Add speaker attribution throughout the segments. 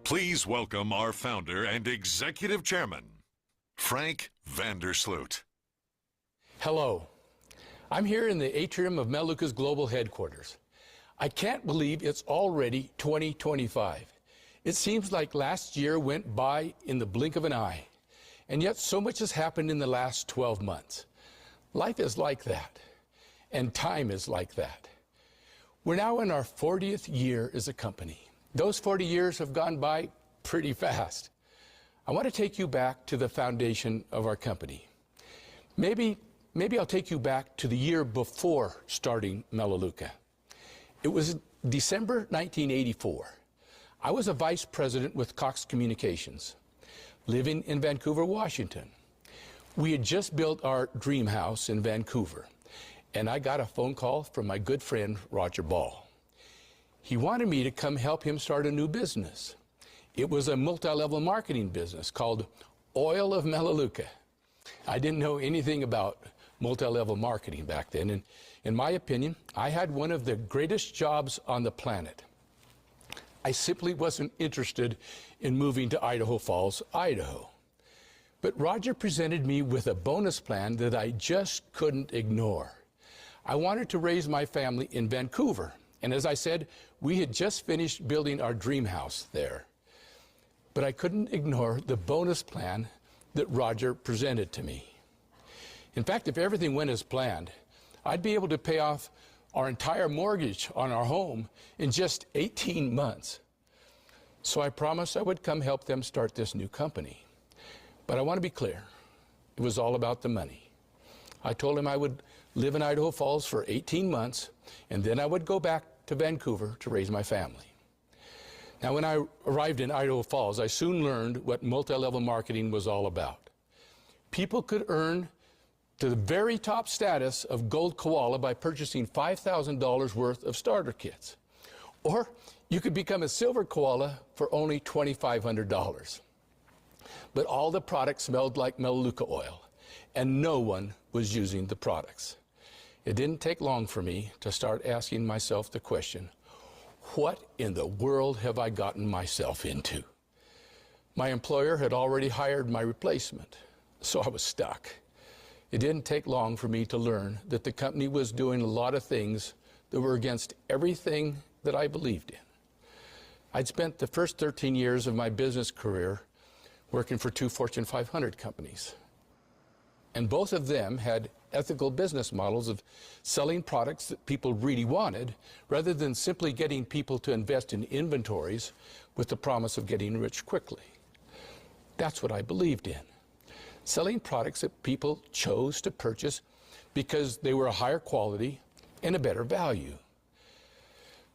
Speaker 1: Please welcome our founder and executive chairman, Frank Vandersloot.
Speaker 2: Hello. I'm here in the atrium of Melaleuca's global headquarters. I can't believe it's already 2025. It seems like last year went by in the blink of an eye, and yet so much has happened in the last 12 months. Life is like that, and time is like that. We're now in our 40th year as a company. Those 40 years have gone by pretty fast. I want to take you back to the foundation of our company. Maybe I'll take you back to the year before starting Melaleuca. It was December 1984. I was a vice president with Cox Communications, living in Vancouver, Washington. We had just built our dream house in Vancouver, and I got a phone call from my good friend, Roger Ball. He wanted me to come help him start a new business. It was a multi-level marketing business called Oil of Melaleuca. I didn't know anything about multi-level marketing back then, and in my opinion, I had one of the greatest jobs on the planet. I simply wasn't interested in moving to Idaho Falls, Idaho. But Roger presented me with a bonus plan that I just couldn't ignore. I wanted to raise my family in Vancouver, and as I said, we had just finished building our dream house there. But I couldn't ignore the bonus plan that Roger presented to me. In fact, if everything went as planned, I'd be able to pay off our entire mortgage on our home in just 18 months. So I promised I would come help them start this new company. But I want to be clear, it was all about the money. I told him I would live in Idaho Falls for 18 months, and then I would go back to Vancouver to raise my family. Now, when I arrived in Idaho Falls, I soon learned what multi-level marketing was all about. People could earn to the very top status of gold koala by purchasing $5,000 worth of starter kits. Or you could become a silver koala for only $2,500. But all the products smelled like Melaleuca oil, and no one was using the products. It didn't take long for me to start asking myself the question, what in the world have I gotten myself into? My employer had already hired my replacement, so I was stuck. It didn't take long for me to learn that the company was doing a lot of things that were against everything that I believed in. I'd spent the first 13 years of my business career working for 2 Fortune 500 companies. And both of them had ethical business models of selling products that people really wanted, rather than simply getting people to invest in inventories with the promise of getting rich quickly. That's what I believed in. Selling products that people chose to purchase because they were a higher quality and a better value.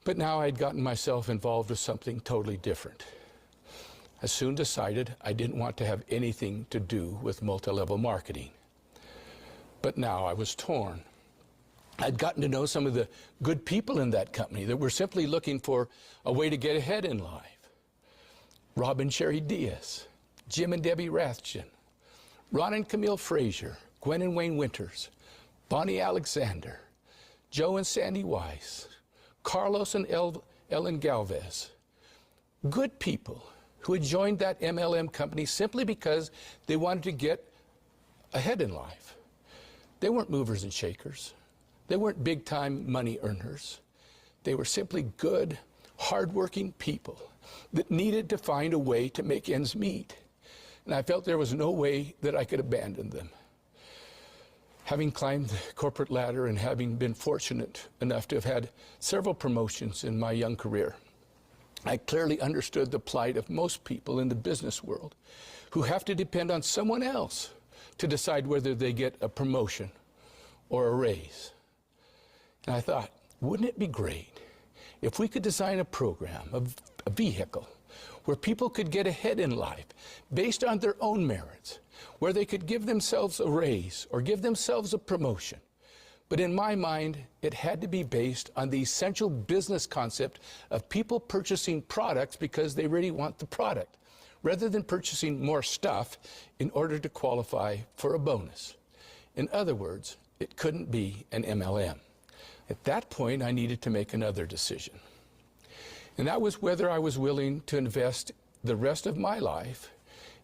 Speaker 2: But now I'd gotten myself involved with something totally different. I soon decided I didn't want to have anything to do with multi-level marketing. But now I was torn. I'd gotten to know some of the good people in that company that were simply looking for a way to get ahead in life. Rob and Sherry Diaz, Jim and Debbie Rathjen, Ron and Camille Frazier, Gwen and Wayne Winters, Bonnie Alexander, Joe and Sandy Weiss, Carlos and Ellen Galvez. Good people who had joined that MLM company simply because they wanted to get ahead in life. They weren't movers and shakers. They weren't big-time money earners. They were simply good, hard-working people that needed to find a way to make ends meet. And I felt there was no way that I could abandon them. Having climbed the corporate ladder and having been fortunate enough to have had several promotions in my young career, I clearly understood the plight of most people in the business world who have to depend on someone else to decide whether they get a promotion or a raise. And I thought, wouldn't it be great if we could design a program, a vehicle, where people could get ahead in life based on their own merits, where they could give themselves a raise or give themselves a promotion. But in my mind, it had to be based on the essential business concept of people purchasing products because they really want the product, rather than purchasing more stuff in order to qualify for a bonus. In other words, it couldn't be an MLM. At that point, I needed to make another decision. And that was whether I was willing to invest the rest of my life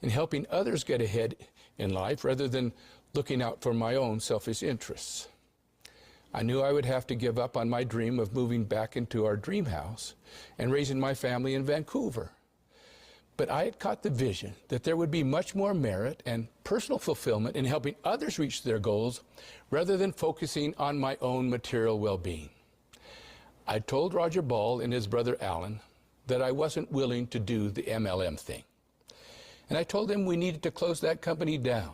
Speaker 2: in helping others get ahead in life rather than looking out for my own selfish interests. I knew I would have to give up on my dream of moving back into our dream house and raising my family in Vancouver. But I had caught the vision that there would be much more merit and personal fulfillment in helping others reach their goals rather than focusing on my own material well-being. I told Roger Ball and his brother Alan that I wasn't willing to do the MLM thing. And I told them we needed to close that company down,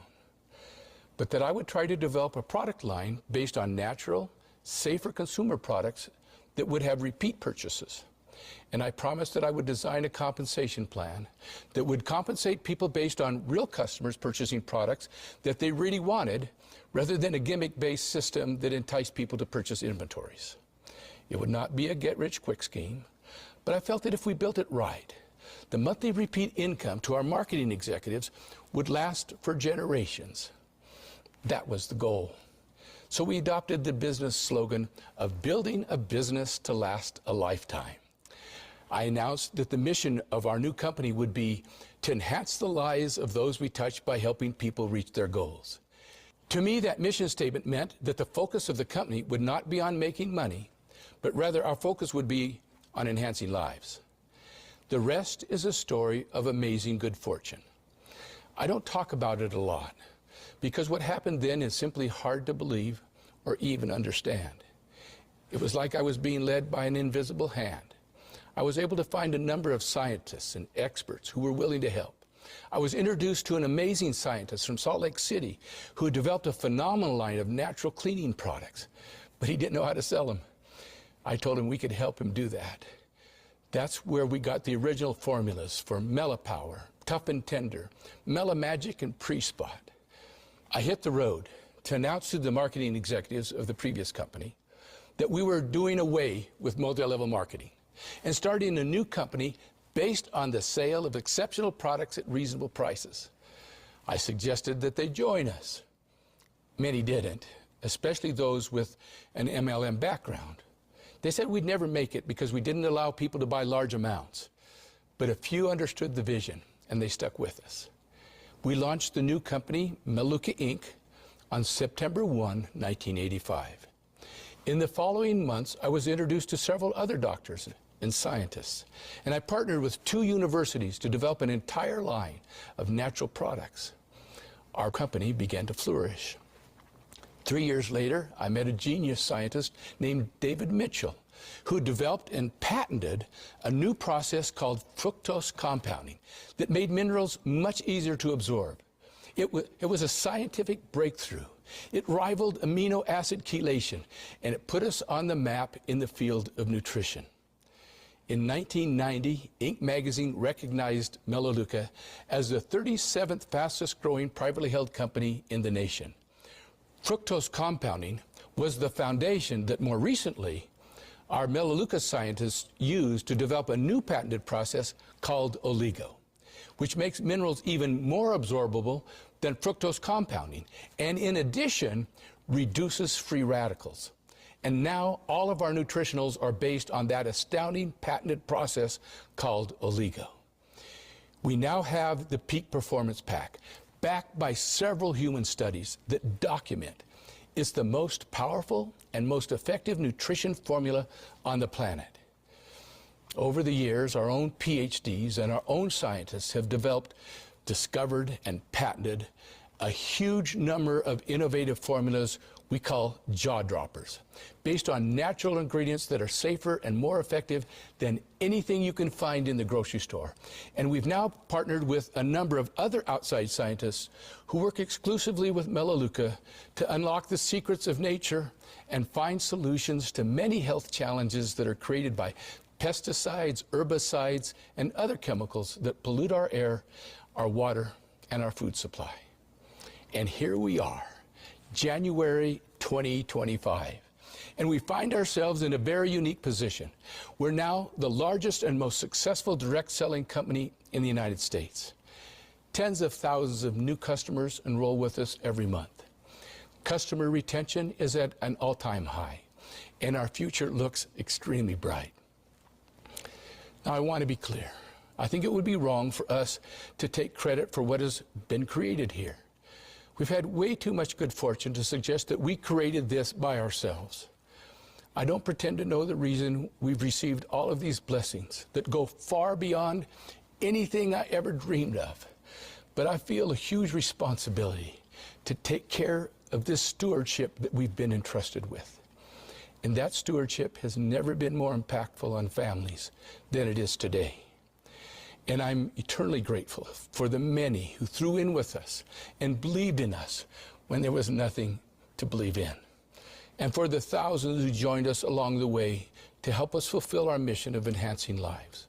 Speaker 2: but that I would try to develop a product line based on natural, safer consumer products that would have repeat purchases. And I promised that I would design a compensation plan that would compensate people based on real customers purchasing products that they really wanted, rather than a gimmick-based system that enticed people to purchase inventories. It would not be a get-rich-quick scheme, but I felt that if we built it right, the monthly repeat income to our marketing executives would last for generations. That was the goal. So we adopted the business slogan of building a business to last a lifetime. I announced that the mission of our new company would be to enhance the lives of those we touch by helping people reach their goals. To me, that mission statement meant that the focus of the company would not be on making money, but rather our focus would be on enhancing lives. The rest is a story of amazing good fortune. I don't talk about it a lot, because what happened then is simply hard to believe or even understand. It was like I was being led by an invisible hand. I was able to find a number of scientists and experts who were willing to help. I was introduced to an amazing scientist from Salt Lake City who had developed a phenomenal line of natural cleaning products, but he didn't know how to sell them. I told him we could help him do that. That's where we got the original formulas for Melipower, Tough and Tender, Magic, and Pre-Spot. I hit the road to announce to the marketing executives of the previous company that we were doing away with multi-level marketing and starting a new company based on the sale of exceptional products at reasonable prices. I suggested that they join us. Many didn't, especially those with an MLM background. They said we'd never make it because we didn't allow people to buy large amounts. But a few understood the vision, and they stuck with us. We launched the new company, Melaleuca Inc., on September 1, 1985. In the following months, I was introduced to several other doctors and scientists, and I partnered with 2 universities to develop an entire line of natural products. Our company began to flourish. 3 years later, I met a genius scientist named David Mitchell, who developed and patented a new process called fructose compounding that made minerals much easier to absorb. It was a scientific breakthrough. It rivaled amino acid chelation, and it put us on the map in the field of nutrition. In 1990, Inc. magazine recognized Melaleuca as the 37th fastest growing privately held company in the nation. Fructose compounding was the foundation that more recently our Melaleuca scientists used to develop a new patented process called oligo, which makes minerals even more absorbable than fructose compounding, and in addition, reduces free radicals. And now all of our nutritionals are based on that astounding patented process called oligo. We now have the Peak Performance Pack, backed by several human studies that document it's the most powerful and most effective nutrition formula on the planet. Over the years, our own PhDs and our own scientists have developed, discovered, and patented a huge number of innovative formulas we call jaw droppers, based on natural ingredients that are safer and more effective than anything you can find in the grocery store. And we've now partnered with a number of other outside scientists who work exclusively with Melaleuca to unlock the secrets of nature and find solutions to many health challenges that are created by pesticides, herbicides, and other chemicals that pollute our air, our water, and our food supply. And here we are, January 2025, and we find ourselves in a very unique position. We're now the largest and most successful direct selling company in the United States. Tens of thousands of new customers enroll with us every month. Customer retention is at an all-time high, and our future looks extremely bright. Now, I want to be clear. I think it would be wrong for us to take credit for what has been created here. We've had way too much good fortune to suggest that we created this by ourselves. I don't pretend to know the reason we've received all of these blessings that go far beyond anything I ever dreamed of. But I feel a huge responsibility to take care of this stewardship that we've been entrusted with. And that stewardship has never been more impactful on families than it is today. And I'm eternally grateful for the many who threw in with us and believed in us when there was nothing to believe in. And for the thousands who joined us along the way to help us fulfill our mission of enhancing lives.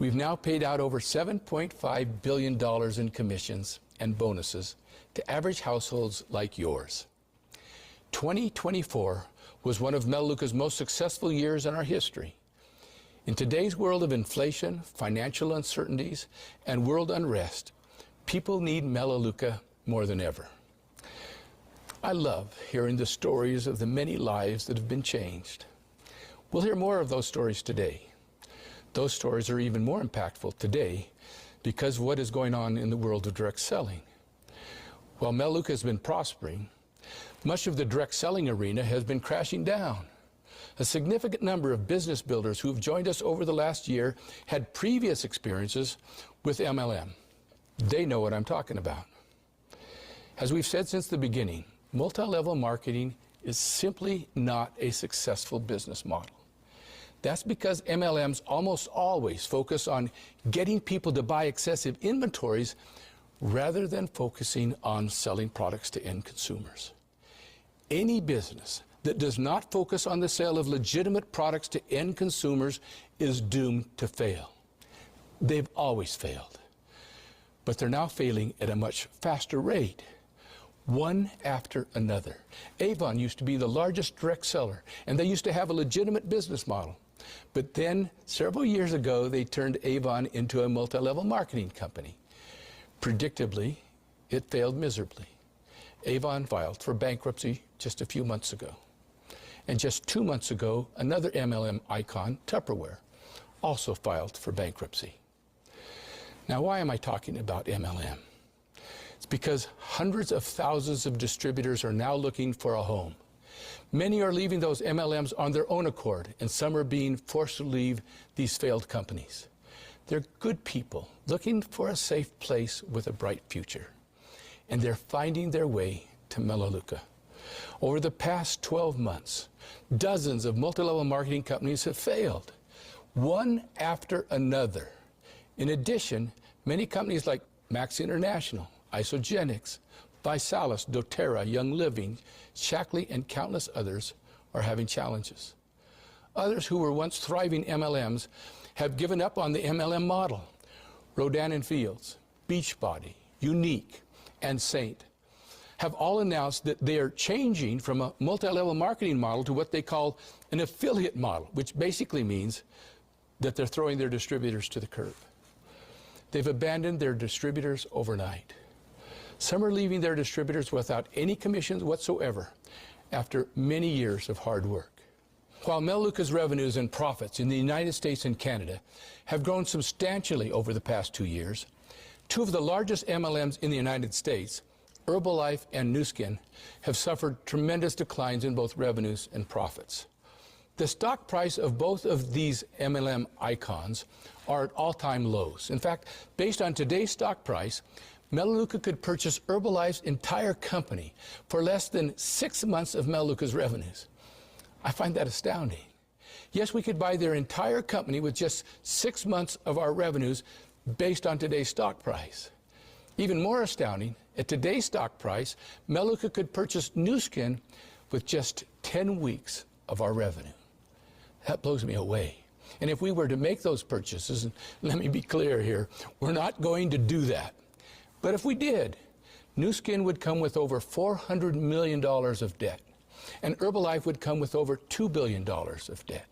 Speaker 2: We've now paid out over $7.5 billion in commissions and bonuses to average households like yours. 2024 was one of Melaleuca's most successful years in our history. In today's world of inflation, financial uncertainties, and world unrest, people need Melaleuca more than ever. I love hearing the stories of the many lives that have been changed. We'll hear more of those stories today. Those stories are even more impactful today because of what is going on in the world of direct selling. While Melaleuca has been prospering, much of the direct selling arena has been crashing down. A significant number of business builders who have joined us over the last year had previous experiences with MLM. They know what I'm talking about. As we've said since the beginning, multi-level marketing is simply not a successful business model. That's because MLMs almost always focus on getting people to buy excessive inventories rather than focusing on selling products to end consumers. Any business that does not focus on the sale of legitimate products to end consumers is doomed to fail. They've always failed. But they're now failing at a much faster rate, one after another. Avon used to be the largest direct seller, and they used to have a legitimate business model. But then, several years ago, they turned Avon into a multi-level marketing company. Predictably, it failed miserably. Avon filed for bankruptcy just a few months ago. And just 2 months ago, another MLM icon, Tupperware, also filed for bankruptcy. Now, why am I talking about MLM? It's because hundreds of thousands of distributors are now looking for a home. Many are leaving those MLMs on their own accord, and some are being forced to leave these failed companies. They're good people looking for a safe place with a bright future, and they're finding their way to Melaleuca. Over the past 12 months, dozens of multi-level marketing companies have failed, one after another. In addition, many companies like Max International, Isogenics, Visalis, doTERRA, Young Living, Shackley, and countless others are having challenges. Others who were once thriving MLMs have given up on the MLM model. Rodan and Fields, Beachbody, Unique, and Saint have all announced that they are changing from a multi-level marketing model to what they call an affiliate model, which basically means that they're throwing their distributors to the curb. They've abandoned their distributors overnight. Some are leaving their distributors without any commissions whatsoever after many years of hard work. While Melaleuca's revenues and profits in the United States and Canada have grown substantially over the past 2 years, two of the largest MLMs in the United States, Herbalife and Nu Skin, have suffered tremendous declines in both revenues and profits. The stock price of both of these MLM icons are at all-time lows. In fact, based on today's stock price, Melaleuca could purchase Herbalife's entire company for less than 6 months of Melaleuca's revenues. I find that astounding. Yes, we could buy their entire company with just 6 months of our revenues based on today's stock price. Even more astounding, at today's stock price, Melaleuca could purchase Nu Skin with just 10 weeks of our revenue. That blows me away. And if we were to make those purchases, and let me be clear here, we're not going to do that. But if we did, Nu Skin would come with over $400 million of debt, and Herbalife would come with over $2 billion of debt.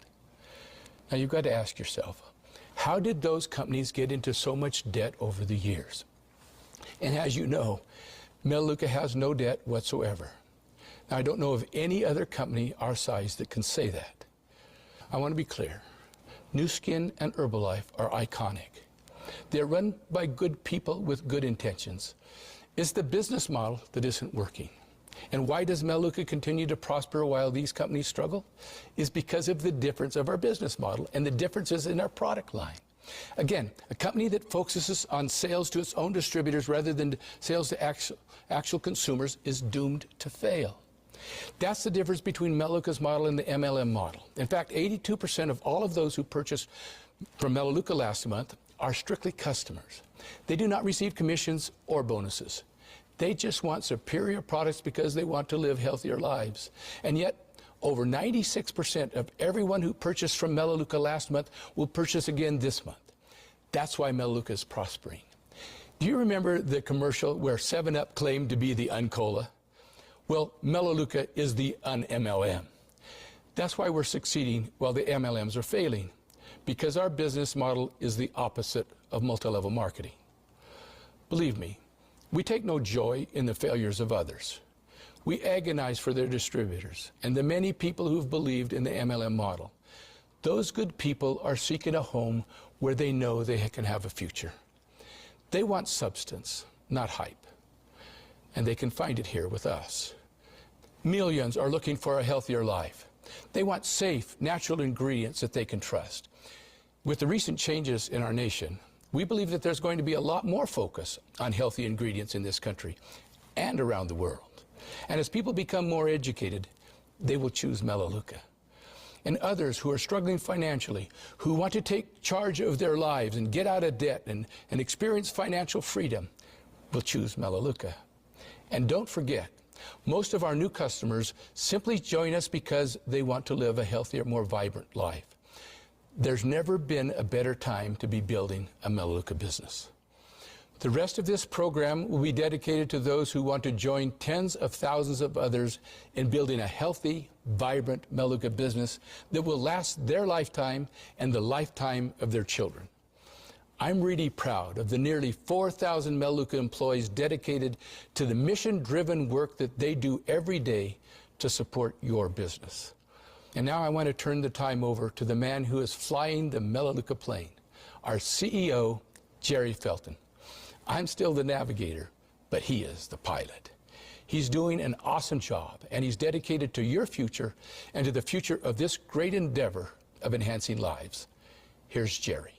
Speaker 2: Now you've got to ask yourself, how did those companies get into so much debt over the years? And as you know, Melaleuca has no debt whatsoever. Now, I don't know of any other company our size that can say that. I want to be clear. Nu Skin and Herbalife are iconic. They're run by good people with good intentions. It's the business model that isn't working. And why does Melaleuca continue to prosper while these companies struggle? Is because of the difference of our business model and the differences in our product line. Again, a company that focuses on sales to its own distributors rather than sales to actual consumers is doomed to fail. That's the difference between Melaleuca's model and the MLM model. In fact, 82% of all of those who purchased from Melaleuca last month are strictly customers. They do not receive commissions or bonuses. They just want superior products because they want to live healthier lives. And yet, over 96% of everyone who purchased from Melaleuca last month will purchase again this month. That's why Melaleuca is prospering. Do you remember the commercial where 7-Up claimed to be the Uncola? Well, Melaleuca is the un-MLM. That's why we're succeeding while the MLMs are failing, because our business model is the opposite of multi-level marketing. Believe me, we take no joy in the failures of others. We agonize for their distributors and the many people who've believed in the MLM model. Those good people are seeking a home where they know they can have a future. They want substance, not hype. And they can find it here with us. Millions are looking for a healthier life. They want safe, natural ingredients that they can trust. With the recent changes in our nation, we believe that there's going to be a lot more focus on healthy ingredients in this country and around the world. And as people become more educated, they will choose Melaleuca. And others who are struggling financially, who want to take charge of their lives and get out of debt and experience financial freedom, will choose Melaleuca. And don't forget, most of our new customers simply join us because they want to live a healthier, more vibrant life. There's never been a better time to be building a Melaleuca business. The rest of this program will be dedicated to those who want to join tens of thousands of others in building a healthy, vibrant Melaleuca business that will last their lifetime and the lifetime of their children. I'm really proud of the nearly 4,000 Melaleuca employees dedicated to the mission-driven work that they do every day to support your business. And now I want to turn the time over to the man who is flying the Melaleuca plane, our CEO, Jerry Felton. I'm still the navigator, but he is the pilot. He's doing an awesome job, and he's dedicated to your future and to the future of this great endeavor of enhancing lives. Here's Jerry.